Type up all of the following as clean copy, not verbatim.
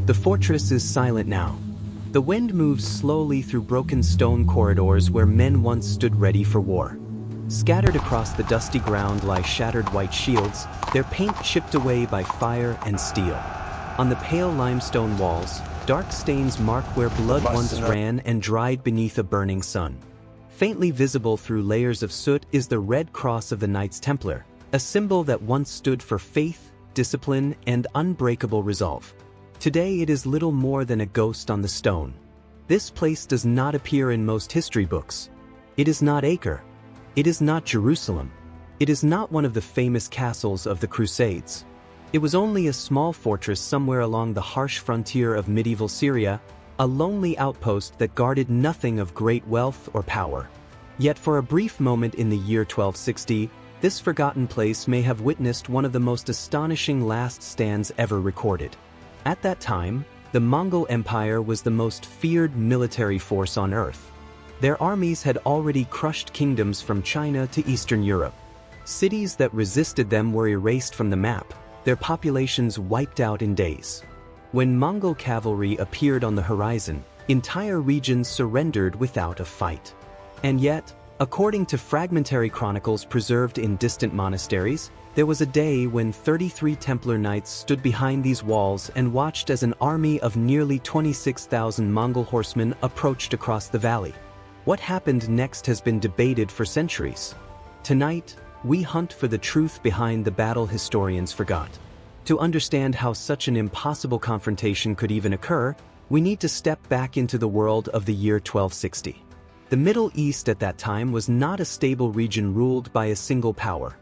The fortress is silent now. The wind moves slowly through broken stone corridors where men once stood ready for war. Scattered across the dusty ground lie shattered white shields, their paint chipped away by fire and steel. On the pale limestone walls, dark stains mark where blood once ran and dried beneath a burning sun. Faintly visible through layers of soot is the red cross of the Knights Templar, a symbol that once stood for faith, discipline, and unbreakable resolve. Today it is little more than a ghost on the stone. This place does not appear in most history books. It is not Acre. It is not Jerusalem. It is not one of the famous castles of the Crusades. It was only a small fortress somewhere along the harsh frontier of medieval Syria, a lonely outpost that guarded nothing of great wealth or power. Yet for a brief moment in the year 1260, this forgotten place may have witnessed one of the most astonishing last stands ever recorded. At that time, the Mongol Empire was the most feared military force on Earth. Their armies had already crushed kingdoms from China to Eastern Europe. Cities that resisted them were erased from the map, their populations wiped out in days. When Mongol cavalry appeared on the horizon, entire regions surrendered without a fight. And yet, according to fragmentary chronicles preserved in distant monasteries, there was a day when 33 Templar knights stood behind these walls and watched as an army of nearly 26,000 Mongol horsemen approached across the valley. What happened next has been debated for centuries. Tonight, we hunt for the truth behind the battle historians forgot. To understand how such an impossible confrontation could even occur, we need to step back into the world of the year 1260. The Middle East at that time was not a stable region ruled by a single power.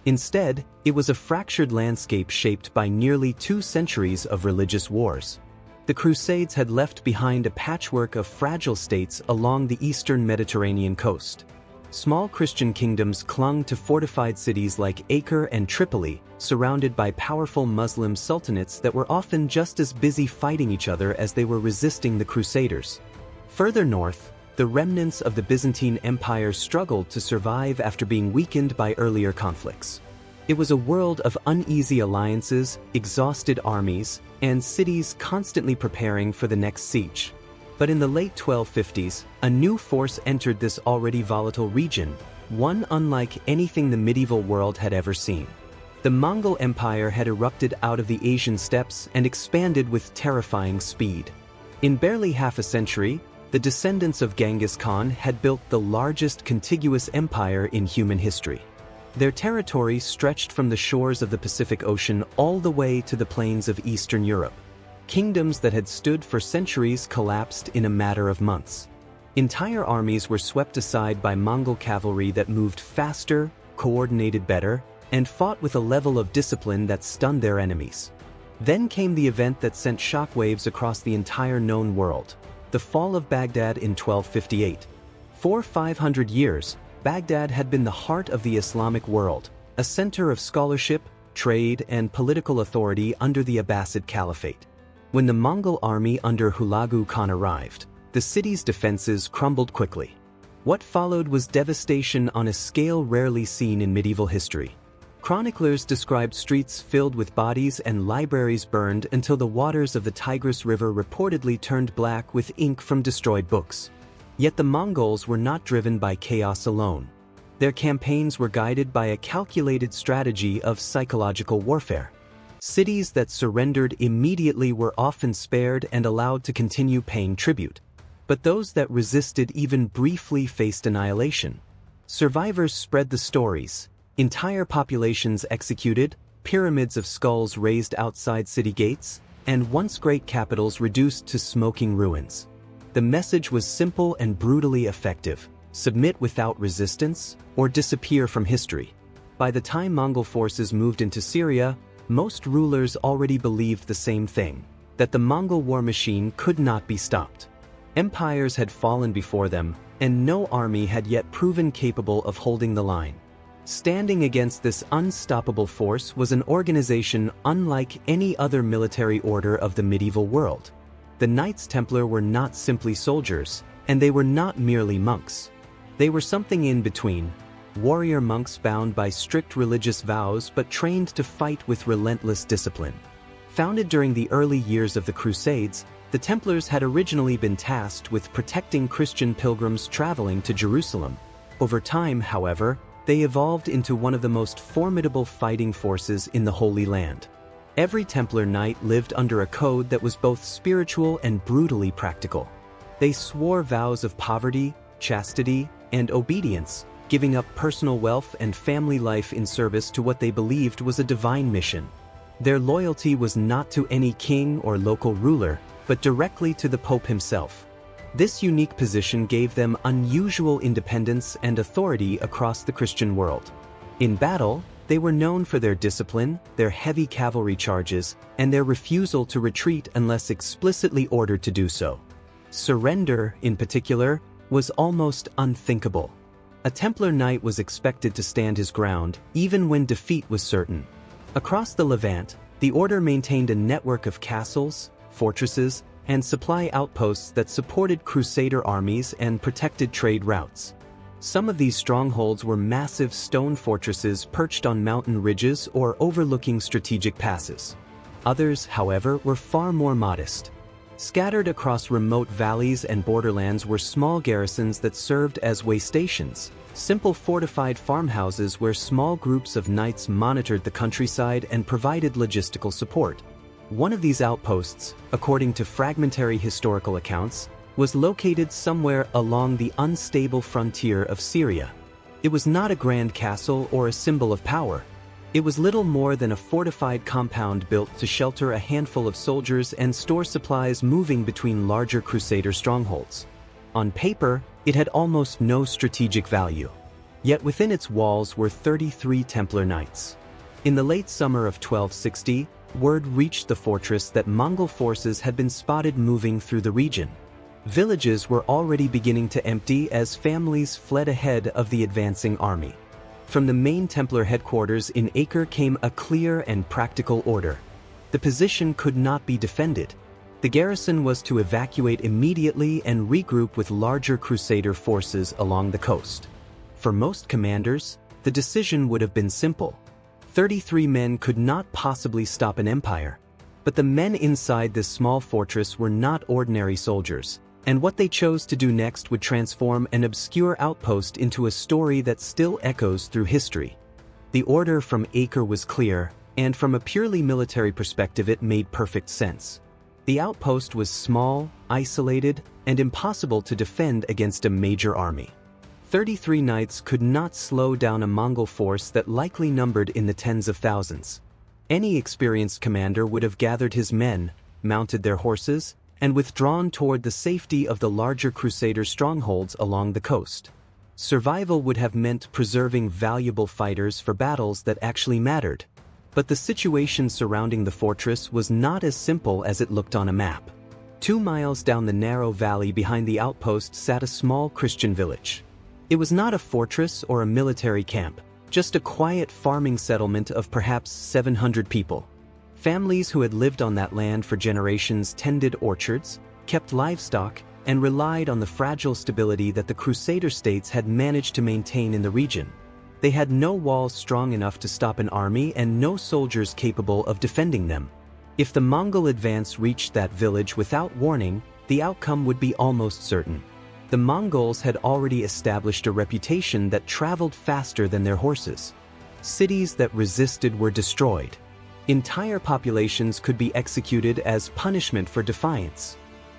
Instead, it was a fractured landscape shaped by nearly 2 centuries of religious wars. The Crusades had left behind a patchwork of fragile states along the eastern Mediterranean coast. Small Christian kingdoms clung to fortified cities like Acre and Tripoli, surrounded by powerful Muslim sultanates that were often just as busy fighting each other as they were resisting the Crusaders. Further north, the remnants of the Byzantine Empire struggled to survive after being weakened by earlier conflicts. It was a world of uneasy alliances, exhausted armies, and cities constantly preparing for the next siege. But in the late 1250s, a new force entered this already volatile region, one unlike anything the medieval world had ever seen. The Mongol Empire had erupted out of the Asian steppes and expanded with terrifying speed. In barely half a century, the descendants of Genghis Khan had built the largest contiguous empire in human history. Their territory stretched from the shores of the Pacific Ocean all the way to the plains of Eastern Europe. Kingdoms that had stood for centuries collapsed in a matter of months. Entire armies were swept aside by Mongol cavalry that moved faster, coordinated better, and fought with a level of discipline that stunned their enemies. Then came the event that sent shockwaves across the entire known world: the fall of Baghdad in 1258. For 500 years, Baghdad had been the heart of the Islamic world, a center of scholarship, trade, and political authority under the Abbasid Caliphate. When the Mongol army under Hulagu Khan arrived, the city's defenses crumbled quickly. What followed was devastation on a scale rarely seen in medieval history. Chroniclers described streets filled with bodies and libraries burned until the waters of the Tigris River reportedly turned black with ink from destroyed books. Yet the Mongols were not driven by chaos alone. Their campaigns were guided by a calculated strategy of psychological warfare. Cities that surrendered immediately were often spared and allowed to continue paying tribute. But those that resisted even briefly faced annihilation. Survivors spread the stories: entire populations executed, pyramids of skulls raised outside city gates, and once great capitals reduced to smoking ruins. The message was simple and brutally effective: submit without resistance, or disappear from history. By the time Mongol forces moved into Syria, most rulers already believed the same thing: that the Mongol war machine could not be stopped. Empires had fallen before them, and no army had yet proven capable of holding the line. Standing against this unstoppable force was an organization unlike any other military order of the medieval world. The Knights Templar were not simply soldiers, and they were not merely monks. They were something in between: warrior monks bound by strict religious vows but trained to fight with relentless discipline. Founded during the early years of the Crusades, the Templars had originally been tasked with protecting Christian pilgrims traveling to Jerusalem. Over time, however, they evolved into one of the most formidable fighting forces in the Holy Land. Every Templar knight lived under a code that was both spiritual and brutally practical. They swore vows of poverty, chastity, and obedience, giving up personal wealth and family life in service to what they believed was a divine mission. Their loyalty was not to any king or local ruler, but directly to the Pope himself. This unique position gave them unusual independence and authority across the Christian world. In battle, they were known for their discipline, their heavy cavalry charges, and their refusal to retreat unless explicitly ordered to do so. Surrender, in particular, was almost unthinkable. A Templar knight was expected to stand his ground, even when defeat was certain. Across the Levant, the order maintained a network of castles, fortresses, and supply outposts that supported Crusader armies and protected trade routes. Some of these strongholds were massive stone fortresses perched on mountain ridges or overlooking strategic passes. Others, however, were far more modest. Scattered across remote valleys and borderlands were small garrisons that served as way stations, simple fortified farmhouses where small groups of knights monitored the countryside and provided logistical support. One of these outposts, according to fragmentary historical accounts, was located somewhere along the unstable frontier of Syria. It was not a grand castle or a symbol of power. It was little more than a fortified compound built to shelter a handful of soldiers and store supplies moving between larger Crusader strongholds. On paper, it had almost no strategic value. Yet within its walls were 33 Templar knights. In the late summer of 1260, word reached the fortress that Mongol forces had been spotted moving through the region. Villages were already beginning to empty as families fled ahead of the advancing army. From the main Templar headquarters in Acre came a clear and practical order. The position could not be defended. The garrison was to evacuate immediately and regroup with larger Crusader forces along the coast. For most commanders, the decision would have been simple. 33 men could not possibly stop an empire. But the men inside this small fortress were not ordinary soldiers, and what they chose to do next would transform an obscure outpost into a story that still echoes through history. The order from Acre was clear, and from a purely military perspective it made perfect sense. The outpost was small, isolated, and impossible to defend against a major army. 33 knights could not slow down a Mongol force that likely numbered in the tens of thousands. Any experienced commander would have gathered his men, mounted their horses, and withdrawn toward the safety of the larger Crusader strongholds along the coast. Survival would have meant preserving valuable fighters for battles that actually mattered. But the situation surrounding the fortress was not as simple as it looked on a map. 2 miles down the narrow valley behind the outpost sat a small Christian village. It was not a fortress or a military camp, just a quiet farming settlement of perhaps 700 people. Families who had lived on that land for generations tended orchards, kept livestock, and relied on the fragile stability that the Crusader states had managed to maintain in the region. They had no walls strong enough to stop an army and no soldiers capable of defending them. If the Mongol advance reached that village without warning, the outcome would be almost certain. The Mongols had already established a reputation that traveled faster than their horses. Cities that resisted were destroyed. Entire populations could be executed as punishment for defiance.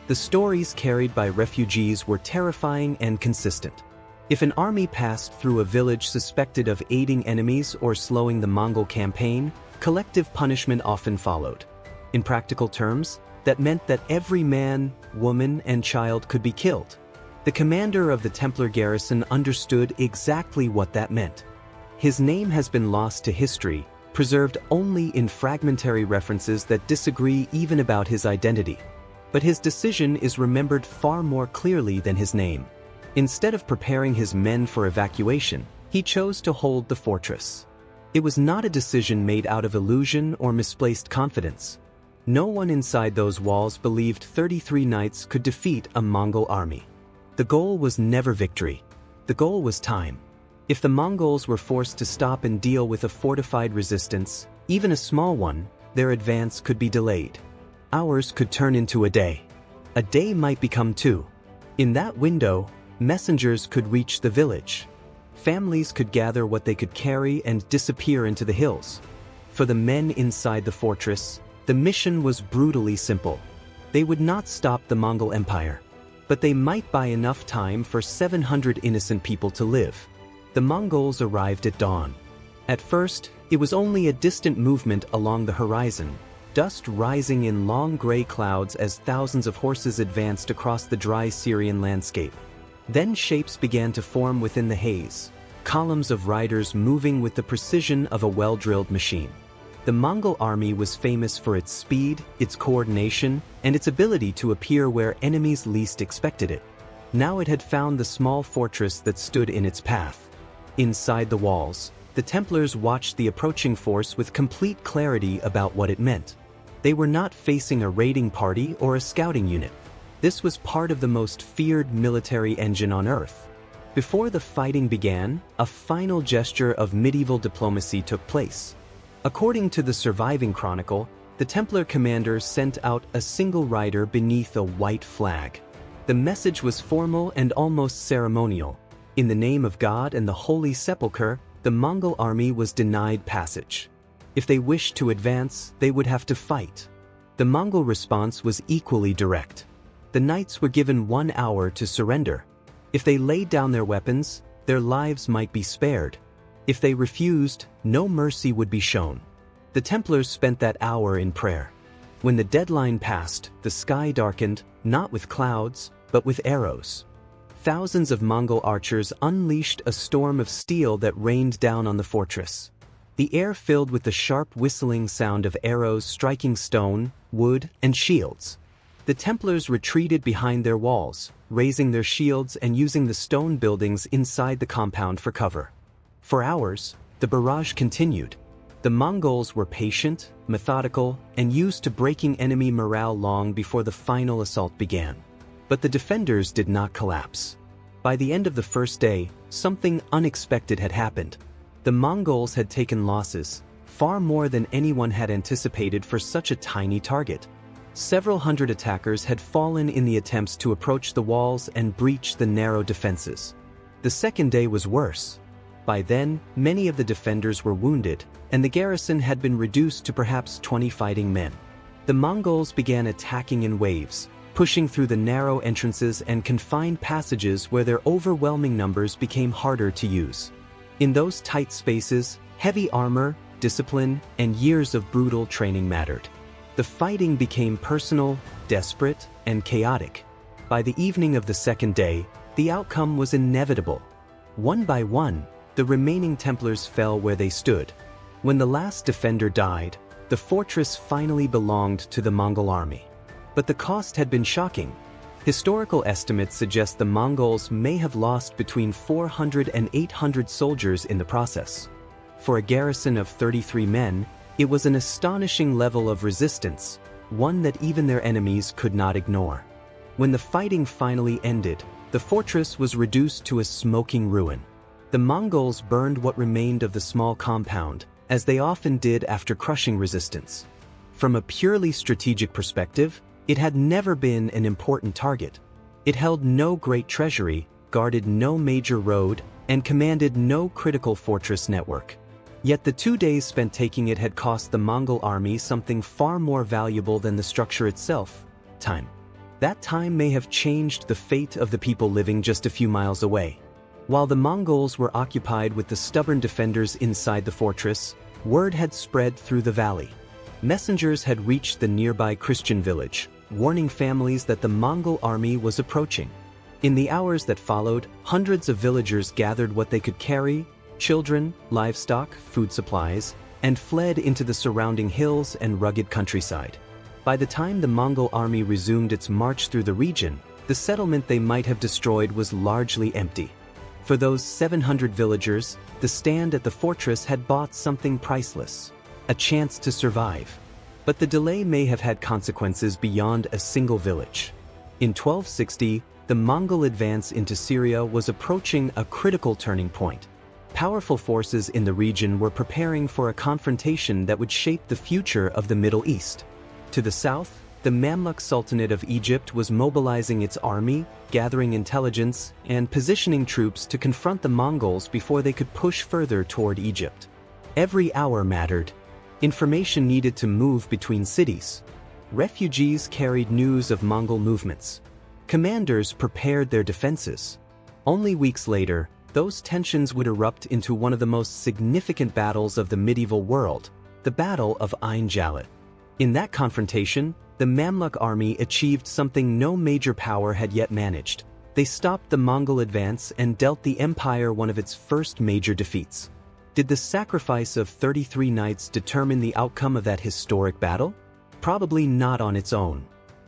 The stories carried by refugees were terrifying and consistent. If an army passed through a village suspected of aiding enemies or slowing the Mongol campaign, collective punishment often followed. In practical terms, that meant that every man, woman, and child could be killed. The commander of the Templar garrison understood exactly what that meant. His name has been lost to history, preserved only in fragmentary references that disagree even about his identity. But his decision is remembered far more clearly than his name. Instead of preparing his men for evacuation, he chose to hold the fortress. It was not a decision made out of illusion or misplaced confidence. No one inside those walls believed 33 knights could defeat a Mongol army. The goal was never victory. The goal was time. If the Mongols were forced to stop and deal with a fortified resistance, even a small one, their advance could be delayed. Hours could turn into a day. A day might become two. In that window, messengers could reach the village. Families could gather what they could carry and disappear into the hills. For the men inside the fortress, the mission was brutally simple. They would not stop the Mongol Empire, but they might buy enough time for 700 innocent people to live. The Mongols arrived at dawn. At first, it was only a distant movement along the horizon, dust rising in long gray clouds as thousands of horses advanced across the dry Syrian landscape. Then shapes began to form within the haze, columns of riders moving with the precision of a well-drilled machine. The Mongol army was famous for its speed, its coordination, and its ability to appear where enemies least expected it. Now it had found the small fortress that stood in its path. Inside the walls, the Templars watched the approaching force with complete clarity about what it meant. They were not facing a raiding party or a scouting unit. This was part of the most feared military engine on Earth. Before the fighting began, a final gesture of medieval diplomacy took place. According to the surviving chronicle, the Templar commander sent out a single rider beneath a white flag. The message was formal and almost ceremonial. In the name of God and the Holy Sepulchre, the Mongol army was denied passage. If they wished to advance, they would have to fight. The Mongol response was equally direct. The knights were given 1 hour to surrender. If they laid down their weapons, their lives might be spared. If they refused, no mercy would be shown. The Templars spent that hour in prayer. When the deadline passed, the sky darkened, not with clouds, but with arrows. Thousands of Mongol archers unleashed a storm of steel that rained down on the fortress. The air filled with the sharp whistling sound of arrows striking stone, wood, and shields. The Templars retreated behind their walls, raising their shields and using the stone buildings inside the compound for cover. For hours, the barrage continued. The Mongols were patient, methodical, and used to breaking enemy morale long before the final assault began. But the defenders did not collapse. By the end of the first day, something unexpected had happened. The Mongols had taken losses, far more than anyone had anticipated for such a tiny target. Several hundred attackers had fallen in the attempts to approach the walls and breach the narrow defenses. The second day was worse. By then, many of the defenders were wounded, and the garrison had been reduced to perhaps 20 fighting men. The Mongols began attacking in waves, pushing through the narrow entrances and confined passages where their overwhelming numbers became harder to use. In those tight spaces, heavy armor, discipline, and years of brutal training mattered. The fighting became personal, desperate, and chaotic. By the evening of the second day, the outcome was inevitable. One by one, the remaining Templars fell where they stood. When the last defender died, the fortress finally belonged to the Mongol army. But the cost had been shocking. Historical estimates suggest the Mongols may have lost between 400 and 800 soldiers in the process. For a garrison of 33 men, it was an astonishing level of resistance, one that even their enemies could not ignore. When the fighting finally ended, the fortress was reduced to a smoking ruin. The Mongols burned what remained of the small compound, as they often did after crushing resistance. From a purely strategic perspective, it had never been an important target. It held no great treasury, guarded no major road, and commanded no critical fortress network. Yet the 2 days spent taking it had cost the Mongol army something far more valuable than the structure itself: time. That time may have changed the fate of the people living just a few miles away. While the Mongols were occupied with the stubborn defenders inside the fortress, word had spread through the valley. Messengers had reached the nearby Christian village, warning families that the Mongol army was approaching. In the hours that followed, hundreds of villagers gathered what they could carry: children, livestock, food supplies, and fled into the surrounding hills and rugged countryside. By the time the Mongol army resumed its march through the region, the settlement they might have destroyed was largely empty. For those 700 villagers, the stand at the fortress had bought something priceless: a chance to survive. But the delay may have had consequences beyond a single village. In 1260, the Mongol advance into Syria was approaching a critical turning point. Powerful forces in the region were preparing for a confrontation that would shape the future of the Middle East. To the south, the Mamluk Sultanate of Egypt was mobilizing its army, gathering intelligence, and positioning troops to confront the Mongols before they could push further toward Egypt. Every hour mattered. Information needed to move between cities. Refugees carried news of Mongol movements. Commanders prepared their defenses. Only weeks later, those tensions would erupt into one of the most significant battles of the medieval world, the Battle of Ain Jalut. In that confrontation, the Mamluk army achieved something no major power had yet managed. They stopped the Mongol advance and dealt the empire one of its first major defeats. Did the sacrifice of 33 knights determine the outcome of that historic battle? Probably not on its own.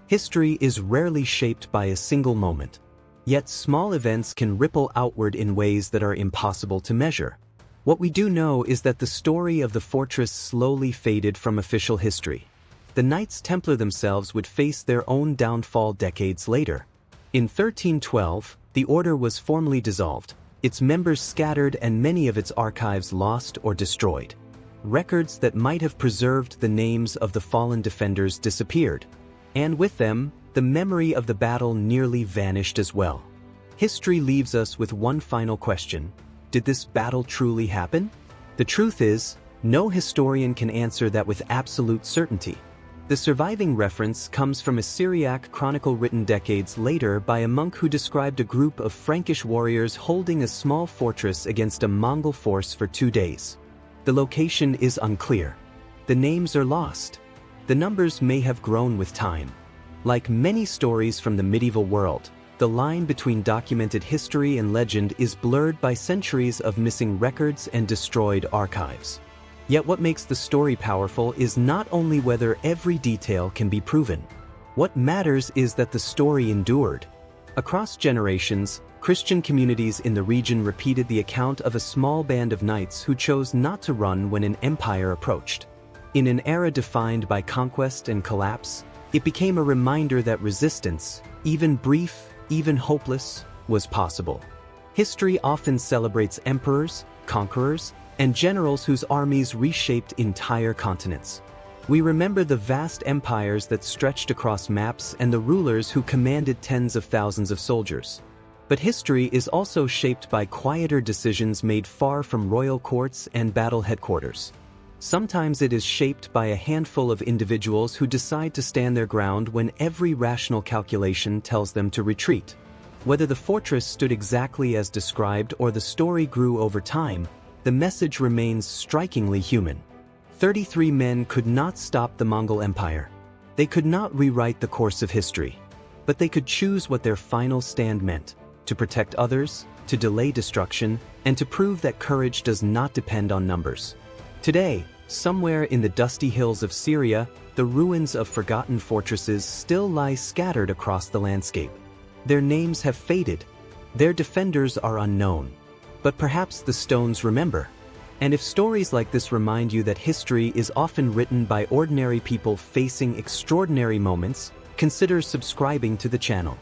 History is rarely shaped by a single moment. Yet small events can ripple outward in ways that are impossible to measure. What we do know is that the story of the fortress slowly faded from official history. The Knights Templar themselves would face their own downfall decades later. In 1312, the order was formally dissolved, its members scattered and many of its archives lost or destroyed. Records that might have preserved the names of the fallen defenders disappeared, and with them, the memory of the battle nearly vanished as well. History leaves us with one final question: did this battle truly happen? The truth is, no historian can answer that with absolute certainty. The surviving reference comes from a Syriac chronicle written decades later by a monk who described a group of Frankish warriors holding a small fortress against a Mongol force for 2 days. The location is unclear. The names are lost. The numbers may have grown with time. Like many stories from the medieval world, the line between documented history and legend is blurred by centuries of missing records and destroyed archives. Yet what makes the story powerful is not only whether every detail can be proven. What matters is that the story endured. Across generations, Christian communities in the region repeated the account of a small band of knights who chose not to run when an empire approached. In an era defined by conquest and collapse, it became a reminder that resistance, even brief, even hopeless, was possible. History often celebrates emperors, conquerors, and generals whose armies reshaped entire continents. We remember the vast empires that stretched across maps and the rulers who commanded tens of thousands of soldiers. But history is also shaped by quieter decisions made far from royal courts and battle headquarters. Sometimes it is shaped by a handful of individuals who decide to stand their ground when every rational calculation tells them to retreat. Whether the fortress stood exactly as described or the story grew over time, the message remains strikingly human. 33 men could not stop the Mongol Empire. They could not rewrite the course of history. But they could choose what their final stand meant: to protect others, to delay destruction, and to prove that courage does not depend on numbers. Today, somewhere in the dusty hills of Syria, the ruins of forgotten fortresses still lie scattered across the landscape. Their names have faded. Their defenders are unknown. But perhaps the stones remember. And if stories like this remind you that history is often written by ordinary people facing extraordinary moments, consider subscribing to the channel.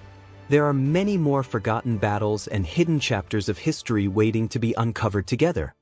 There are many more forgotten battles and hidden chapters of history waiting to be uncovered together.